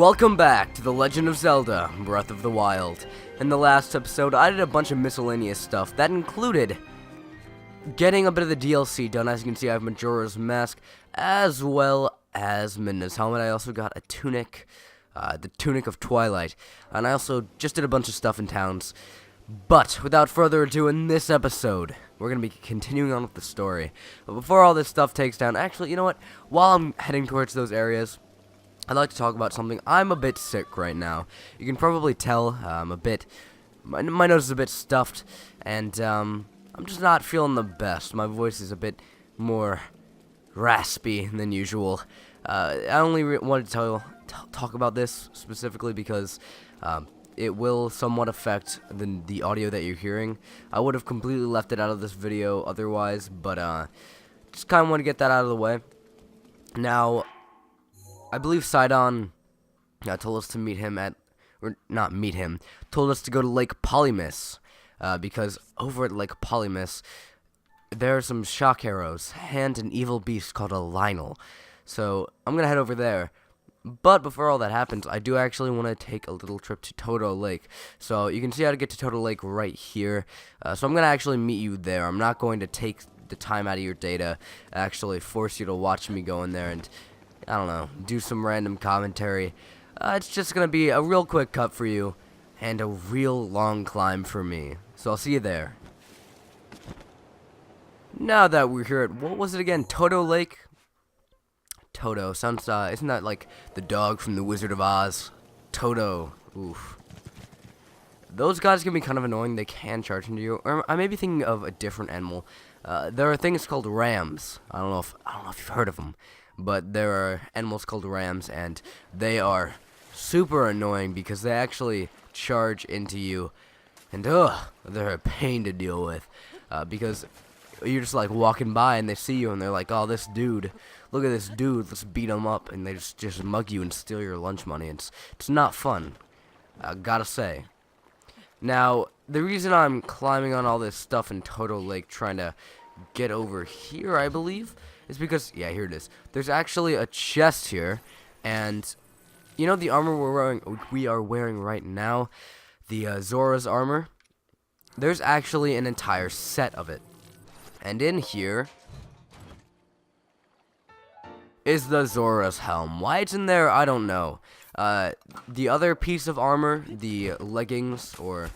Welcome back to The Legend of Zelda, Breath of the Wild. In the last episode, I did a bunch of miscellaneous stuff that included getting a bit of the DLC done. As you can see, I have Majora's Mask, as well as Midna's Helmet. I also got a tunic, the Tunic of Twilight, and I also just did a bunch of stuff in towns. But, without further ado, in this episode, we're going to be continuing on with the story. But before all this stuff takes down, actually, you know what? While I'm heading towards those areas, I'd like to talk about something. I'm a bit sick right now. You can probably tell I'm a bit, my nose is a bit stuffed, and I'm just not feeling the best. My voice is a bit more raspy than usual. I only wanted to talk about this specifically because it will somewhat affect the audio that you're hearing. I would have completely left it out of this video otherwise, but just kind of want to get that out of the way. Now, I believe Sidon told us to meet him at, or not meet him, told us to go to Lake Polymus, because over at Lake Polymus, there are some shock arrows and an evil beast called a Lynel. So, I'm going to head over there. But before all that happens, I do actually want to take a little trip to Toto Lake. So, you can see how to get to Toto Lake right here. So, I'm going to actually meet you there. I'm not going to take the time out of your day to actually force you to watch me go in there and, I don't know, do some random commentary. It's just going to be a real quick cut for you and a real long climb for me. So I'll see you there. Now that we're here at, what was it again? Toto Lake? Toto. Sounds, isn't that like the dog from The Wizard of Oz? Toto. Oof. Those guys can be kind of annoying. They can charge into you. Or I may be thinking of a different animal. There are things called rams. I don't know if you've heard of them. But there are animals called rams, and they are super annoying because they actually charge into you, and they're a pain to deal with, because you're just like walking by and they see you and they're like, oh, this dude, look at this dude, let's beat him up, and they just mug you and steal your lunch money. It's not fun, gotta say. Now, the reason I'm climbing on all this stuff in Toto Lake trying to get over here, I believe, is because, yeah, here it is. There's actually a chest here, and you know the armor we are wearing right now, the Zora's armor. There's actually an entire set of it, and in here is the Zora's helm. Why it's in there, I don't know. The other piece of armor, the leggings, or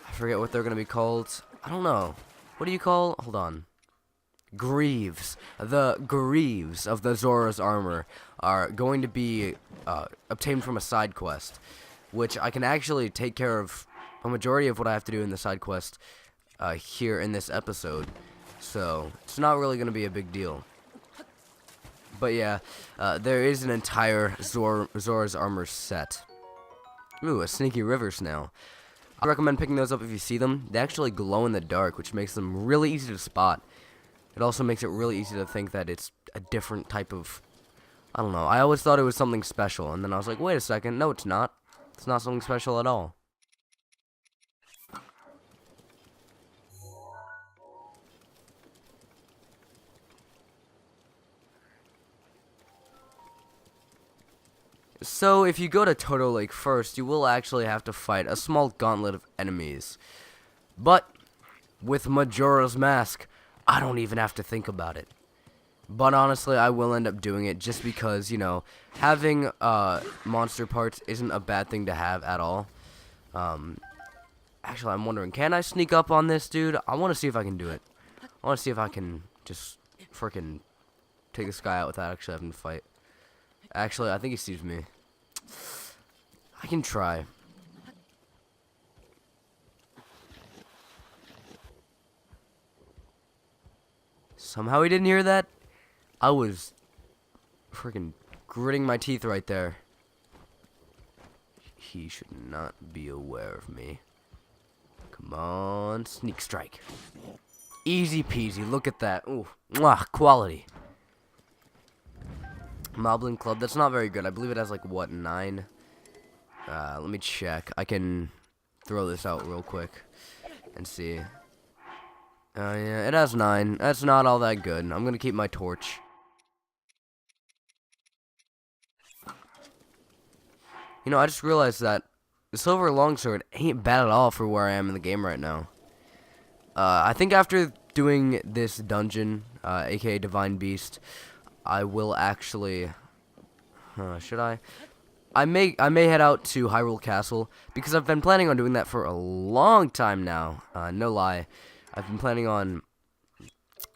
I forget what they're gonna be called. I don't know. What do you call? Hold on. Greaves. The greaves of the Zora's armor are going to be obtained from a side quest, which I can actually take care of a majority of what I have to do in the side quest here in this episode, so it's not really going to be a big deal. But yeah, there is an entire Zora's armor set. Ooh, a sneaky river snail. I recommend picking those up if you see them. They actually glow in the dark, which makes them really easy to spot. It also makes it really easy to think that it's a different type of, I don't know, I always thought it was something special, and then I was like, wait a second, no it's not. It's not something special at all. So, if you go to Toto Lake first, you will actually have to fight a small gauntlet of enemies. But, with Majora's Mask, I don't even have to think about it. But honestly, I will end up doing it just because, you know, having monster parts isn't a bad thing to have at all. Actually, I'm wondering, can I sneak up on this dude? I want to see if I can do it. I want to see if I can just freaking take this guy out without actually having to fight. Actually, I think he sees me. I can try. Somehow he didn't hear that. I was freaking gritting my teeth right there. He should not be aware of me. Come on, sneak strike. Easy peasy, look at that. Ooh, mwah, quality. Moblin Club, that's not very good. I believe it has like, what, 9? Let me check. I can throw this out real quick and see. Yeah, it has 9. That's not all that good. I'm gonna keep my torch. You know, I just realized that the silver longsword ain't bad at all for where I am in the game right now. I think after doing this dungeon, aka Divine Beast, I will actually... should I? I may head out to Hyrule Castle, because I've been planning on doing that for a long time now. No lie. I've been planning on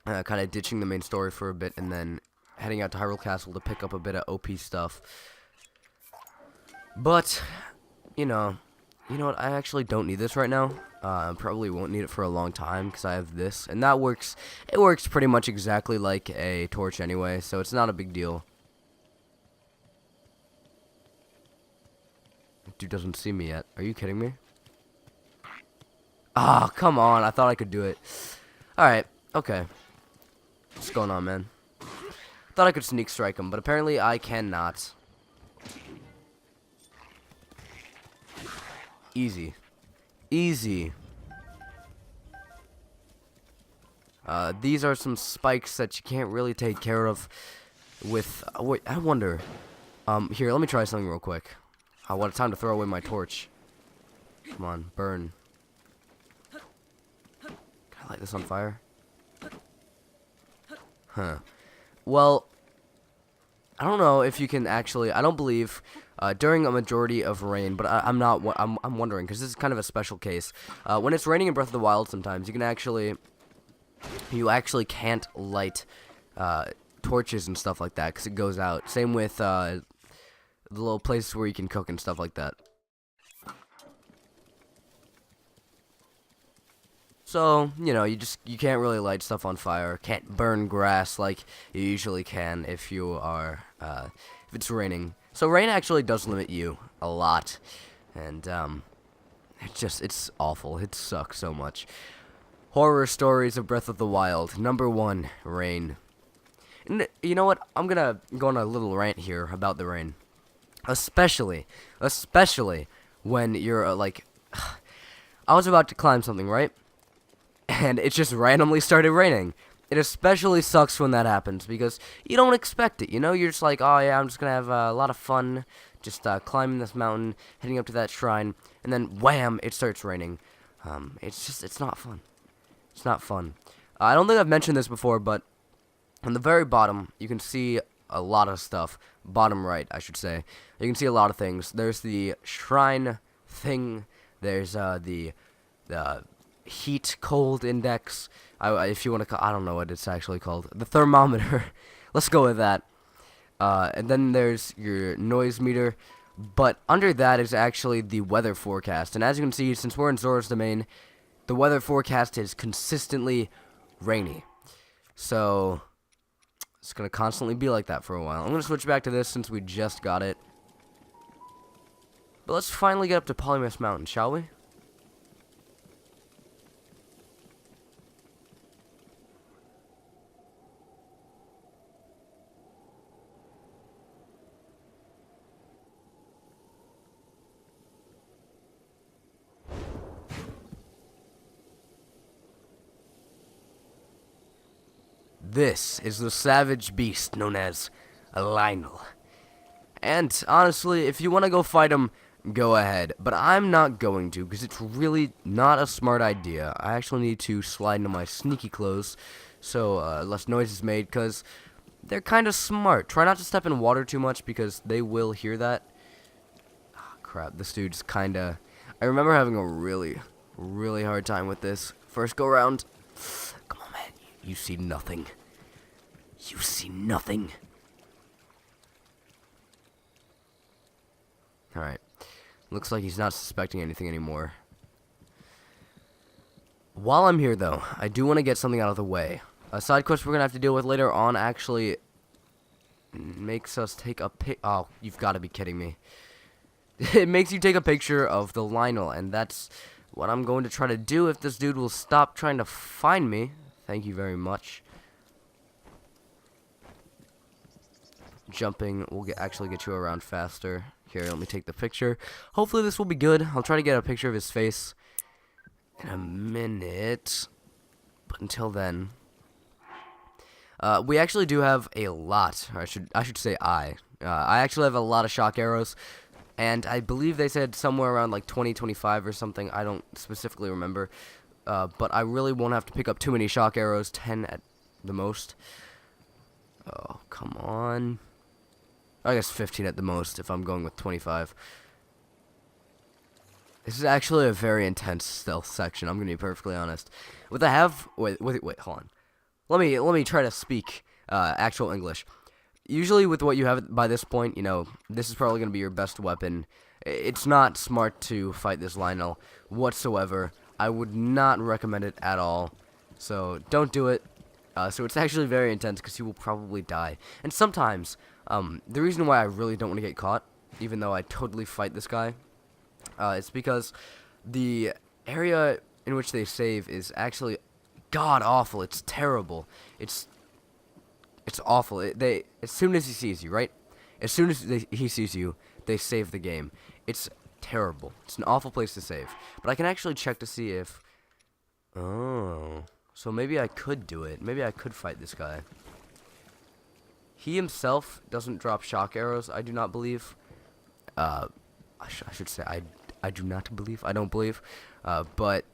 kind of ditching the main story for a bit, and then heading out to Hyrule Castle to pick up a bit of OP stuff. But, you know what, I actually don't need this right now. I probably won't need it for a long time, because I have this, and that works, it works pretty much exactly like a torch anyway, so it's not a big deal. Dude doesn't see me yet. Are you kidding me? Ah, come on, I thought I could do it. Alright, okay. What's going on, man? Thought I could sneak strike him, but apparently I cannot. Easy. Easy. These are some spikes that you can't really take care of with... wait, I wonder... here, let me try something real quick. What a time to throw away my torch. Come on, burn. Can I light this on fire? Huh. Well, I don't know if you can actually... I don't believe... during a majority of rain, but I'm wondering, because this is kind of a special case. When it's raining in Breath of the Wild, sometimes you actually can't light torches and stuff like that, because it goes out. Same with the little places where you can cook and stuff like that. So, you know, you can't really light stuff on fire, can't burn grass like you usually can if you are, if it's raining. So rain actually does limit you a lot, and, it's awful. It sucks so much. Horror stories of Breath of the Wild. #1, rain. And you know what? I'm gonna go on a little rant here about the rain. Especially when you're, like, I was about to climb something, right? And it just randomly started raining. It especially sucks when that happens, because you don't expect it, you know? You're just like, oh yeah, I'm just gonna have a lot of fun, just climbing this mountain, heading up to that shrine, and then wham, it starts raining. It's not fun. It's not fun. I don't think I've mentioned this before, but on the very bottom, you can see a lot of stuff. Bottom right, I should say. You can see a lot of things. There's the shrine thing. There's the heat cold index. If you want to, I don't know what it's actually called. The thermometer. Let's go with that. And then there's your noise meter. But under that is actually the weather forecast. And as you can see, since we're in Zora's Domain, the weather forecast is consistently rainy. So it's going to constantly be like that for a while. I'm going to switch back to this since we just got it. But let's finally get up to Polymus Mountain, shall we? This is the savage beast known as Lynel. And honestly, if you want to go fight him, go ahead. But I'm not going to, because it's really not a smart idea. I actually need to slide into my sneaky clothes so less noise is made, because they're kind of smart. Try not to step in water too much, because they will hear that. Oh, crap, this dude's kind of... I remember having a really hard time with this. First go round. Come on, man. You see nothing. You see nothing. Alright. Looks like he's not suspecting anything anymore. While I'm here, though, I do want to get something out of the way. A side quest we're going to have to deal with later on actually makes us take a pic... Oh, you've got to be kidding me. It makes you take a picture of the Lynel, and that's what I'm going to try to do if this dude will stop trying to find me. Thank you very much. Jumping will actually get you around faster. Here, let me take the picture. Hopefully this will be good. I'll try to get a picture of his face in a minute. But until then, we actually do have a lot. Or I should say I actually have a lot of shock arrows. And I believe they said somewhere around like 2025 or something. I don't specifically remember. But I really won't have to pick up too many shock arrows, 10 at the most. Oh, come on. I guess 15 at the most if I'm going with 25. This is actually a very intense stealth section, I'm going to be perfectly honest. What I have... Wait, hold on. Let me try to speak actual English. Usually with what you have by this point, you know, this is probably going to be your best weapon. It's not smart to fight this Lynel whatsoever. I would not recommend it at all. So don't do it. So it's actually very intense because you will probably die. And sometimes, the reason why I really don't want to get caught, even though I totally fight this guy, it's because the area in which they save is actually god awful. It's terrible. It's awful. As soon as he sees you, right? As soon as he sees you, they save the game. It's terrible. It's an awful place to save. But I can actually check to see if... Oh. So maybe I could do it. Maybe I could fight this guy. He himself doesn't drop shock arrows, I do not believe. I should say I do not believe. I don't believe. But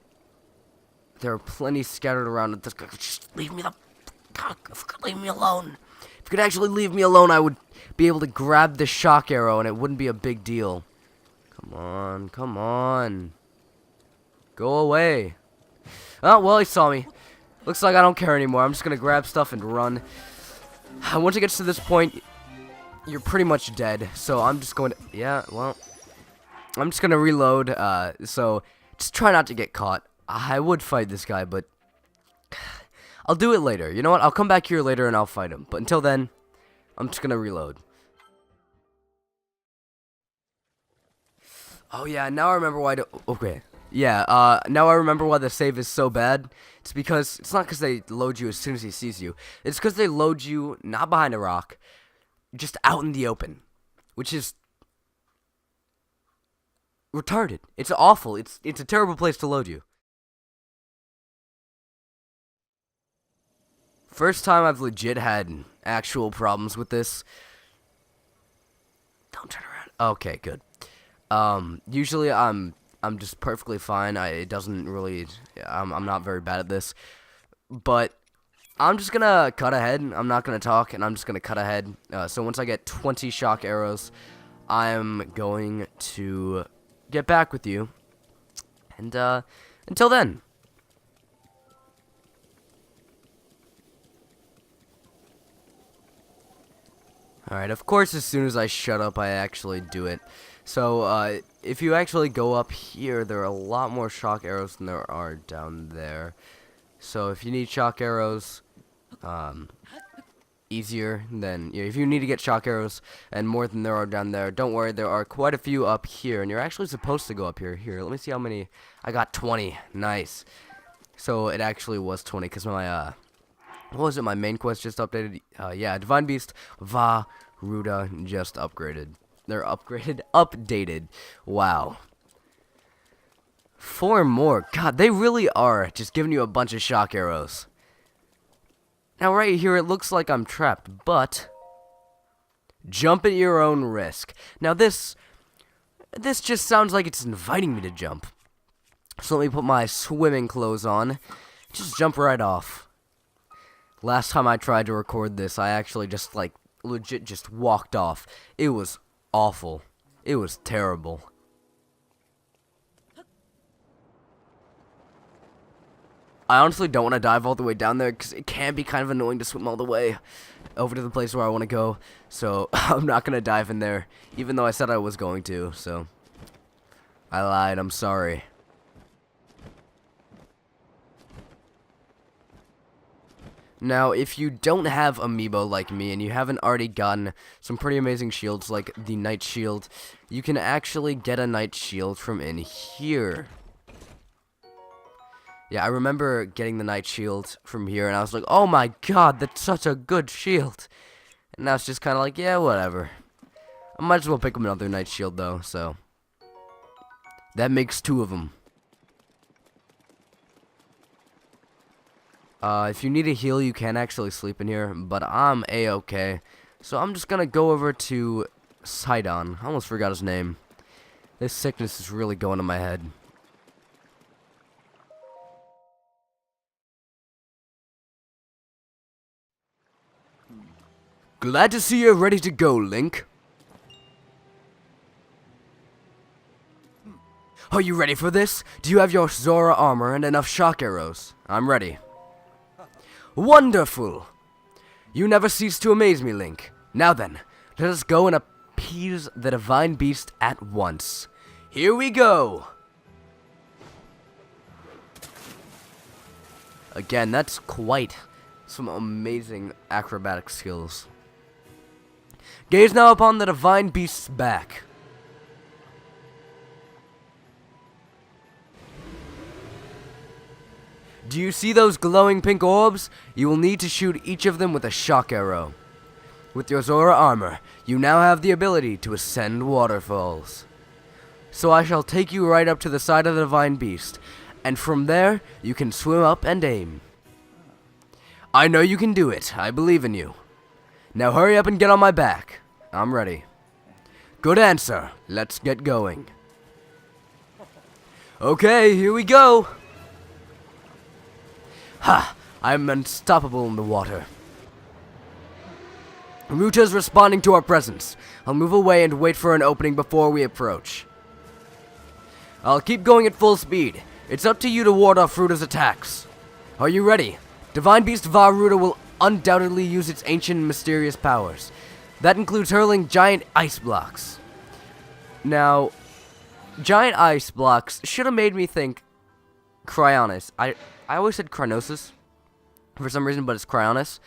there are plenty scattered around. This guy, just leave me the... Leave me alone. If you could actually leave me alone, I would be able to grab the shock arrow and it wouldn't be a big deal. Come on, come on. Go away. Oh, well, he saw me. Looks like I don't care anymore. I'm just going to grab stuff and run. Once it gets to this point, you're pretty much dead. So I'm just going to... Yeah, well... I'm just going to reload. So just try not to get caught. I would fight this guy, but... I'll do it later. You know what? I'll come back here later and I'll fight him. But until then, I'm just going to reload. Oh, yeah. Now I remember why... Okay. Yeah, now I remember why the save is so bad. It's because... It's not because they load you as soon as he sees you. It's because they load you not behind a rock. Just out in the open. Which is... retarded. It's awful. It's a terrible place to load you. First time I've legit had actual problems with this. Don't turn around. Okay, good. Usually I'm just perfectly fine. It doesn't really... I'm not very bad at this. But I'm just gonna cut ahead. I'm not gonna talk, and I'm just gonna cut ahead. So once I get 20 shock arrows, I'm going to get back with you. And, until then... Alright, of course as soon as I shut up, I actually do it. So, if you actually go up here, there are a lot more shock arrows than there are down there. So, if you need shock arrows, easier than... if you need to get shock arrows and more than there are down there, don't worry, there are quite a few up here. And you're actually supposed to go up here. Here, let me see how many... I got 20. Nice. So, it actually was 20 because my, what was it? My main quest just updated. Yeah, Divine Beast Vah Ruda just upgraded. They're updated. Wow. 4 more. God, they really are just giving you a bunch of shock arrows. Now, right here, it looks like I'm trapped, but jump at your own risk. Now, this just sounds like it's inviting me to jump. So let me put my swimming clothes on. Just jump right off. Last time I tried to record this, I actually just, like, legit just walked off. It was awful. It was terrible. I honestly don't want to dive all the way down there, because it can be kind of annoying to swim all the way over to the place where I want to go. So, I'm not going to dive in there, even though I said I was going to, so... I lied, I'm sorry. Now, if you don't have amiibo like me, and you haven't already gotten some pretty amazing shields like the Knight Shield, you can actually get a Knight Shield from in here. Yeah, I remember getting the Knight Shield from here, and I was like, oh my god, that's such a good shield. And now it's just kind of like, yeah, whatever. I might as well pick up another Knight Shield, though, so. That makes 2 of them. If you need a heal, you can actually sleep in here, but I'm a-okay. So I'm just gonna go over to Sidon. I almost forgot his name. This sickness is really going to my head. Glad to see you're ready to go, Link. Are you ready for this? Do you have your Zora armor and enough shock arrows? I'm ready. Wonderful! You never cease to amaze me, Link. Now then, let us go and appease the Divine Beast at once. Here we go! Again, that's quite some amazing acrobatic skills. Gaze now upon the Divine Beast's back. Do you see those glowing pink orbs? You will need to shoot each of them with a shock arrow. With your Zora armor, you now have the ability to ascend waterfalls. So I shall take you right up to the side of the Divine Beast, and from there, you can swim up and aim. I know you can do it. I believe in you. Now hurry up and get on my back. I'm ready. Good answer. Let's get going. Okay, here we go. Ha! I'm unstoppable in the water. Ruta's responding to our presence. I'll move away and wait for an opening before we approach. I'll keep going at full speed. It's up to you to ward off Ruta's attacks. Are you ready? Divine Beast Vah-Ruta will undoubtedly use its ancient and mysterious powers. That includes hurling giant ice blocks. Now, giant ice blocks should have made me think Cryonis. I always said Cryonosis for some reason, but it's Cryonis.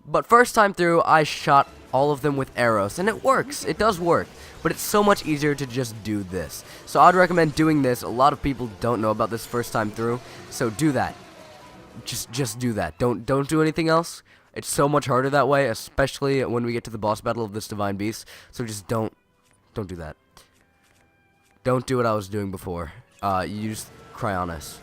But first time through, I shot all of them with arrows, and it works. It does work, but it's so much easier to just do this. So I'd recommend doing this. A lot of people don't know about this first time through, so do that. Just do that. Don't do anything else. It's so much harder that way, especially when we get to the boss battle of this Divine Beast. So just don't do that. Don't do what I was doing before. Use Cryonis.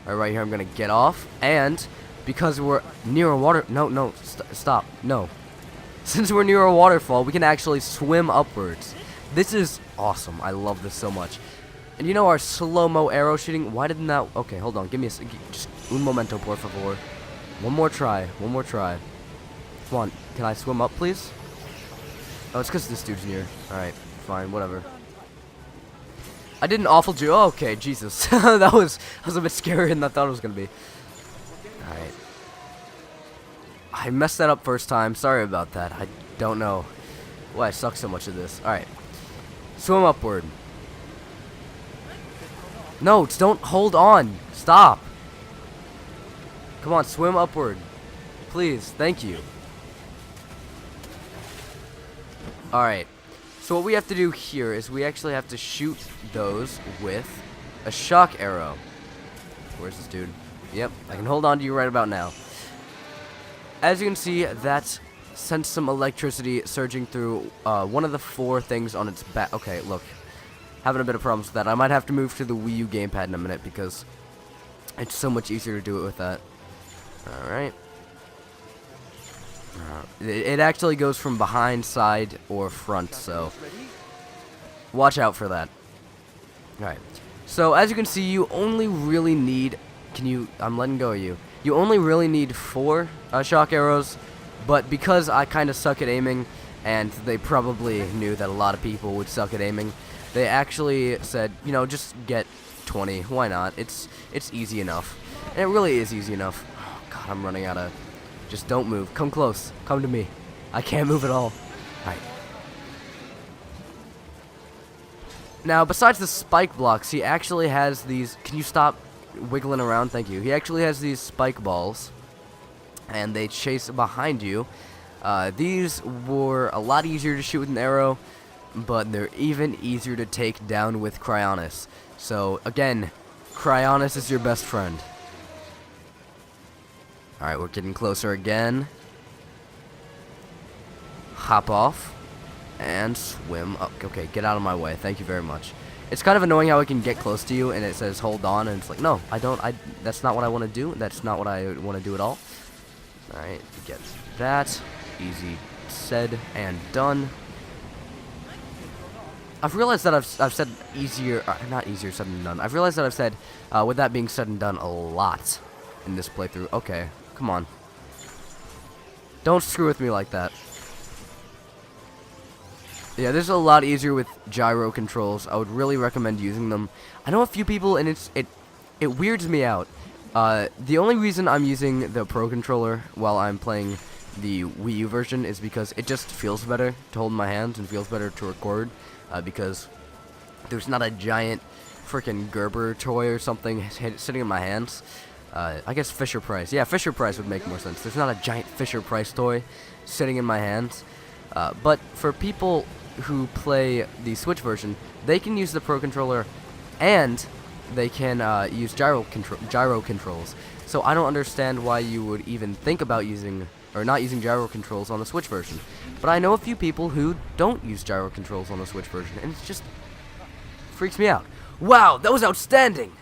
Alright, right here I'm gonna get off, and because we're near a water... No, stop. No. Since we're near a waterfall, we can actually swim upwards. This is awesome. I love this so much. And you know our slow-mo arrow shooting? Why didn't that... Okay, hold on. Give me a... Just un momento, por favor. One more try. Come on. Can I swim up, please? Oh, it's because this dude's near. Alright, fine. Whatever. I did an awful job. Oh, okay, Jesus. that was a bit scarier than I thought it was going to be. Alright. I messed that up first time. Sorry about that. I don't know why I suck so much at this. Alright. Swim upward. No, don't hold on. Stop. Come on, swim upward. Please, thank you. Alright. So what we have to do here is we actually have to shoot those with a shock arrow. Where's this dude? Yep, I can hold on to you right about now. As you can see, that sent some electricity surging through one of the 4 things on its back. Okay, look. Having a bit of problems with that. I might have to move to the Wii U gamepad in a minute because it's so much easier to do it with that. Alright. It actually goes from behind, side, or front, so watch out for that. Alright. So, as you can see, you only really need... I'm letting go of you. You only really need 4 shock arrows, but because I kind of suck at aiming, and they probably knew that a lot of people would suck at aiming, they actually said, you know, just get 20. Why not? It's easy enough. And it really is easy enough. Oh, God, I'm running out of... Just don't move. Come close. Come to me. I can't move at all. Alright. Now, besides the spike blocks, he actually has these... Can you stop wiggling around? Thank you. He actually has these spike balls, and they chase behind you. These were a lot easier to shoot with an arrow, but they're even easier to take down with Cryonis. So, again, Cryonis is your best friend. Alright, we're getting closer again. Hop off. And swim up. Okay, get out of my way. Thank you very much. It's kind of annoying how I can get close to you and it says hold on, and it's like, no, that's not what I want to do. That's not what I want to do at all. Alright, get that. Easy said and done. I've realized that I've said easier, not easier said than done. I've realized that I've said, with that being said and done, a lot in this playthrough. Okay, come on. Don't screw with me like that. Yeah, this is a lot easier with gyro controls. I would really recommend using them. I know a few people, and it weirds me out. The only reason I'm using the Pro Controller while I'm playing the Wii U version is because it just feels better to hold in my hands and feels better to record, because there's not a giant freaking Gerber toy or something sitting in my hands. I guess Fisher-Price. Yeah, Fisher-Price would make more sense. There's not a giant Fisher-Price toy sitting in my hands. But for people who play the Switch version, they can use the Pro Controller and they can use gyro controls. So I don't understand why you would even think about using or not using gyro controls on the Switch version. But I know a few people who don't use gyro controls on the Switch version, and it just freaks me out. Wow, that was outstanding!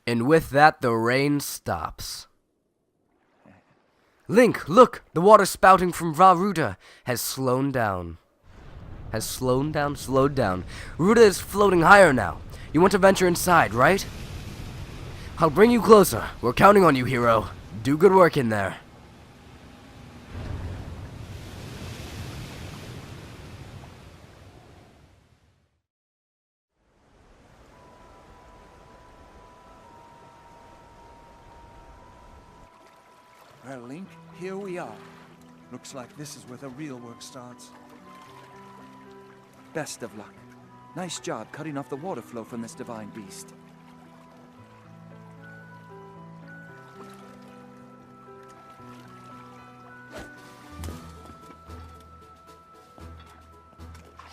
And with that, the rain stops. Link, look! The water spouting from Vah Ruta has slowed down. Slowed down. Ruta is floating higher now. You want to venture inside, right? I'll bring you closer. We're counting on you, hero. Do good work in there. Well, Link, here we are. Looks like this is where the real work starts. Best of luck. Nice job cutting off the water flow from this divine beast.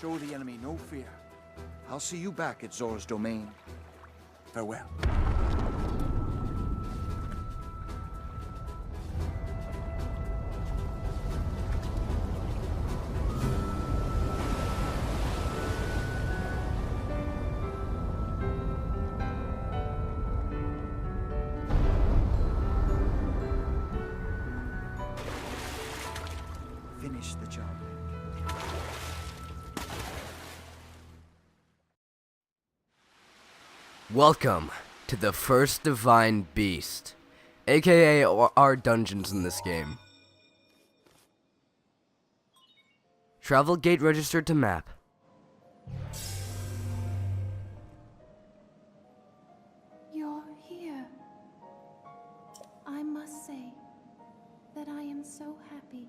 Show the enemy no fear. I'll see you back at Zora's domain. Farewell. Finish the job, Link. Welcome to the first Divine Beast, aka our dungeons in this game. Travel gate registered to map. You're here. I must say that I am so happy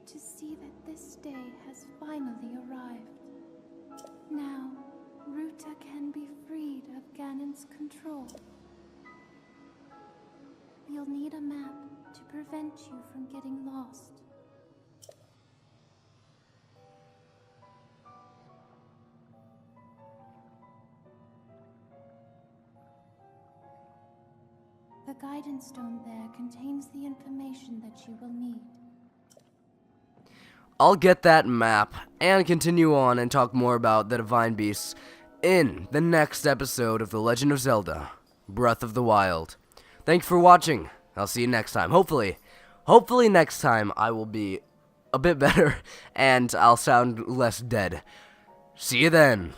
to see that this day has finally arrived. Now, Ruta can be freed of Ganon's control. You'll need a map to prevent you from getting lost. The guidance stone there contains the information that you will need. I'll get that map and continue on and talk more about the Divine Beasts in the next episode of The Legend of Zelda: Breath of the Wild. Thanks for watching. I'll see you next time. Hopefully next time I will be a bit better and I'll sound less dead. See you then.